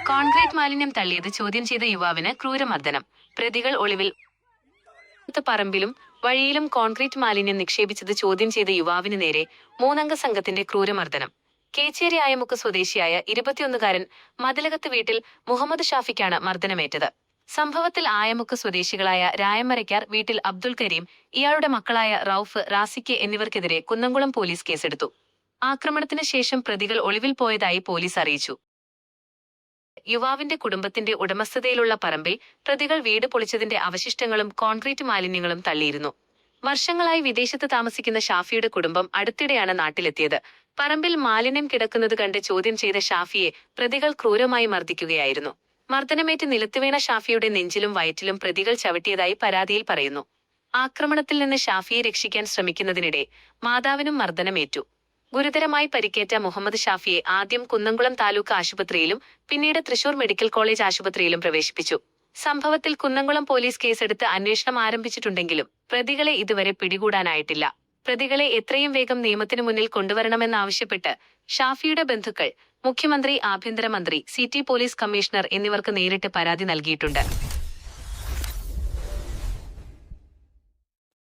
Concrete മാലിന്യം തള്ളിയത് ചോദ്യം ചെയ്ത യുവാവിന് ക്രൂരമർദ്ദനം. പ്രതികൾ ഒളിവിൽ. പറമ്പിലും വഴിയിലും കോൺക്രീറ്റ് മാലിന്യം നിക്ഷേപിച്ചത് ചോദ്യം ചെയ്ത യുവാവിന് നേരെ 3-അംഗ സംഘത്തിന്റെ ക്രൂരമർദ്ദനം. കേച്ചേരി ആയമുക്ക് സ്വദേശിയായ 21-കാരൻ മതിലകത്ത് വീട്ടിൽ മുഹമ്മദ് ഷാഫിക്കാണ് മർദ്ദനമേറ്റത്. സംഭവത്തിൽ ആയമുക്ക് സ്വദേശികളായ രായമരയ്ക്കാർ വീട്ടിൽ അബ്ദുൽ കരീം, ഇയാളുടെ മക്കളായ റൌഫ്, റാസിക്ക് എന്നിവർക്കെതിരെ കുന്നംകുളം പോലീസ് കേസെടുത്തു. ആക്രമണത്തിന് ശേഷം പ്രതികൾ ഒളിവിൽ പോയതായി പോലീസ് അറിയിച്ചു. യുവാവിന്റെ കുടുംബത്തിന്റെ ഉടമസ്ഥതയിലുള്ള പറമ്പിൽ പ്രതികൾ വീട് പൊളിച്ചതിന്റെ അവശിഷ്ടങ്ങളും കോൺക്രീറ്റ് മാലിന്യങ്ങളും തള്ളിയിരുന്നു. വർഷങ്ങളായി വിദേശത്ത് താമസിക്കുന്ന ഷാഫിയുടെ കുടുംബം അടുത്തിടെയാണ് നാട്ടിലെത്തിയത്. പറമ്പിൽ മാലിന്യം കിടക്കുന്നത് കണ്ട് ചോദ്യം ചെയ്ത ഷാഫിയെ പ്രതികൾ ക്രൂരമായി മർദ്ദിക്കുകയായിരുന്നു. മർദ്ദനമേറ്റ് നിലത്തുവീണ ഷാഫിയുടെ നെഞ്ചിലും വയറ്റിലും പ്രതികൾ ചവിട്ടിയതായി പരാതിയിൽ പറയുന്നു. ആക്രമണത്തിൽ നിന്ന് ഷാഫിയെ രക്ഷിക്കാൻ ശ്രമിക്കുന്നതിനിടെ മാതാവിനും മർദ്ദനമേറ്റു. ഗുരുതരമായി പരിക്കേറ്റ മുഹമ്മദ് ഷാഫിയെ ആദ്യം കുന്നംകുളം താലൂക്ക് ആശുപത്രിയിലും പിന്നീട് തൃശൂർ മെഡിക്കൽ കോളേജ് ആശുപത്രിയിലും പ്രവേശിപ്പിച്ചു. സംഭവത്തിൽ കുന്നംകുളം പോലീസ് കേസെടുത്ത് അന്വേഷണം ആരംഭിച്ചിട്ടുണ്ടെങ്കിലും പ്രതികളെ ഇതുവരെ പിടികൂടാനായിട്ടില്ല. പ്രതികളെ എത്രയും വേഗം നിയമത്തിനു മുന്നിൽ കൊണ്ടുവരണമെന്നാവശ്യപ്പെട്ട് ഷാഫിയുടെ ബന്ധുക്കൾ മുഖ്യമന്ത്രി, ആഭ്യന്തരമന്ത്രി, സിറ്റി പോലീസ് കമ്മീഷണർ എന്നിവർക്ക് നേരിട്ട് പരാതി നൽകിയിട്ടുണ്ട്.